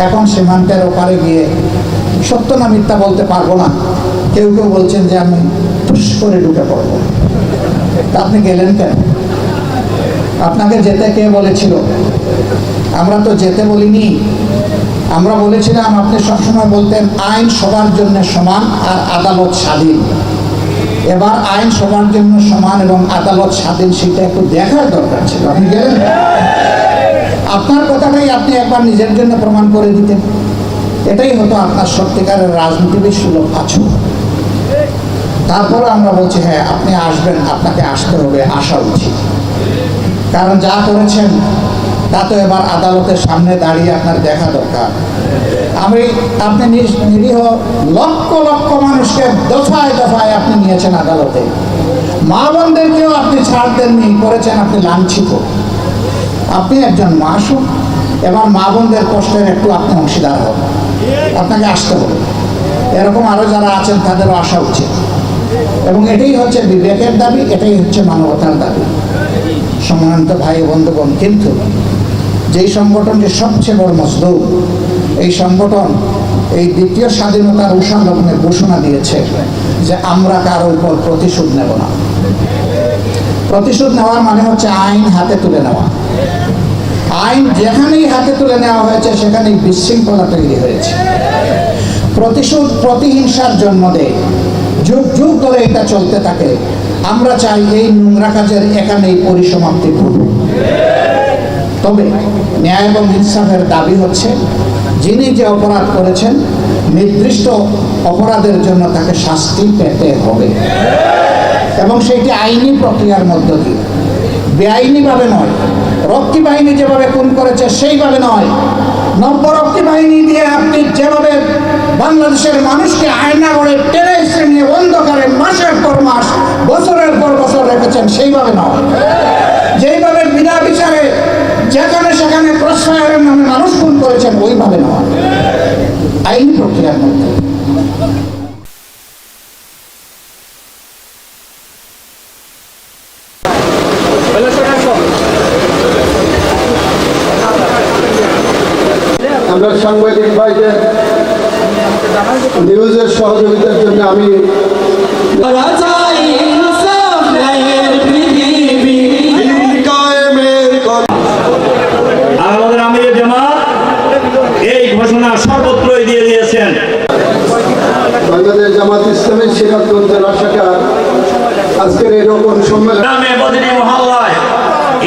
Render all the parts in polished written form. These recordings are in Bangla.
এখন সীমান্তের ওপারে গিয়ে সত্য না মিথ্যা বলতে পারবো না, কেউ কেউ বলছেন যে আমি টুস করে ঢুকে পড়বো। তা আপনি গেলেন কেন? আপনাকে যেতে কে বলেছিল? আমরা তো যেতে বলিনি, আমরা বলেছিলাম আপনি সবসময় বলতেন আইন সবার জন্য সমান আর আদালত স্বাধীন। এবার আইন সবার জন্য সমান এবং আদালত স্বাধীন, সেটা একটু দেখার দরকার ছিল। আপনি গেলেন, আপনার কথাটাই আপনি একবার নিজের জন্য প্রমাণ করে দিতেন, এটাই হতো আপনার সত্যিকারের রাজনীতিবিদ সুলভ আচরণ। তারপরে আমরা বলছি হ্যাঁ আপনি আসবেন, আপনাকে আসতে হবে, আসা উচিত। কারণ যা করেছেন তা তো এবার আদালতের সামনে দাঁড়িয়ে আপনার দেখা দরকার। আপনি নিরীহ লক্ষ লক্ষ মানুষকে দফায় দফায় আপনি নিয়েছেন আদালতে, মা বোনদেরকেও আপনি ছাড় দেননি, করেছেন আপনি লাঞ্ছিত। আপনি একজন মাসুম, এবার মা বোনদের কষ্টের একটু আপনি অংশীদার হন, আপনাকে আসতে হবে। এরকম আরো যারা আছেন তাদেরও আসা উচিত, এবং এটাই হচ্ছে বিবেকের দাবি, এটাই হচ্ছে মানবতার দাবি। সম্মানিত ভাই বন্ধুগণ, কিন্তু যেই সংগঠনটি সবচেয়ে বড় মজলুম, এই সংগঠন এই দ্বিতীয় স্বাধীনতার উষা লগ্নে ঘোষণা দিয়েছে যে আমরা কারো উপর প্রতিশোধ নেব না। প্রতিশোধ নেওয়ার মানে হচ্ছে আইন হাতে তুলে নেওয়া। আইন যেখানেই হাতে তুলে নেওয়া হয়েছে সেখানেই বিশৃঙ্খলা তৈরি হয়েছে। প্রতিশোধ প্রতিহিংসার জন্ম দেয়, যুগ যুগ ধরে এটা চলতে থাকে। আমরা চাই এই নোংরা কাজের এখানেই পরিসমাপ্তি ঘটুক। তবে ন্যায় এবং ইনসাফের দাবি হচ্ছে যিনি যে অপরাধ করেছেন নির্দিষ্ট অপরাধের জন্য তাকে শাস্তি পেতে হবে, এবং সেইটি আইনি প্রক্রিয়ার মধ্য দিয়ে, বেআইনিভাবে নয়। রক্ষী বাহিনী যেভাবে খুন করেছে সেইভাবে নয়, নব্যরক্ষী বাহিনী দিয়ে আপনি যেভাবে বাংলাদেশের মানুষকে আয়না করে টেনে নিয়ে অন্ধকারে মাসের পর মাস বছরের পর বছর রেখেছেন সেইভাবে নয়। যেইভাবে বিনা বিচারে যেখানে সেখানে প্রশ্রয়ের নামে মানুষ খুন করেছেন ওইভাবে নয়, আইনি প্রক্রিয়ার মধ্যে। আমরা সাংবাদিক ভাইদের নিউজের সহযোগিতার জন্য আমি আমাদের আমিরের জামাত এই ঘোষণা সর্বত্রই দিয়ে দিয়েছেন। বাংলাদেশ জামাত ইসলামী সিরাজগঞ্জ জেলা শাখার আজকের এরকম সম্মেলন প্রতিটি মহল্লায়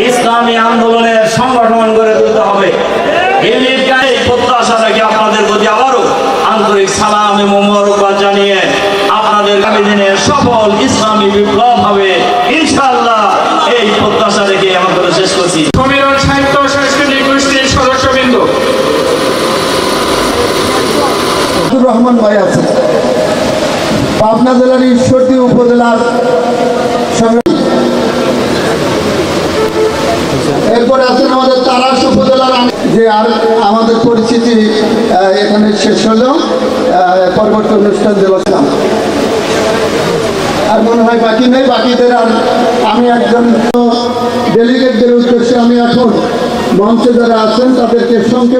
ইসলামী আন্দোলনের সংগঠন গড়ে তুলতে হবে। এই প্রত্যাশা রেখে আপনাদের প্রতি আবারও আন্তরিক সালাম এবং মোবারকবাদ জানিয়ে আপনাদের আগামী দিনে সফল ইসলামী বিপ্লব হবে ইনশাআল্লাহ, এই প্রত্যাশা রেখে আমার কথা শেষ করছি। সম্মেলন সাহিত্য সাংস্কৃতিক গোষ্ঠীর সদস্যবৃন্দ আব্দুর রহমান ভাই আছেন, পাবনা জেলার ঈশ্বরদী উপজেলার এরপরে আছেন আমাদের তারাস উপজেলার যে আর আমাদের পরিচিতি এখানে শেষ হলো, পরবর্তী অনুষ্ঠান দেবছিলাম আর মনে হয় বাকি নেই। বাকিদের আর আমি একজন ডেলিগেটদের উদ্দেশ্যে আমি এখন মঞ্চে যারা আছেন তাদেরকে সংক্ষেপ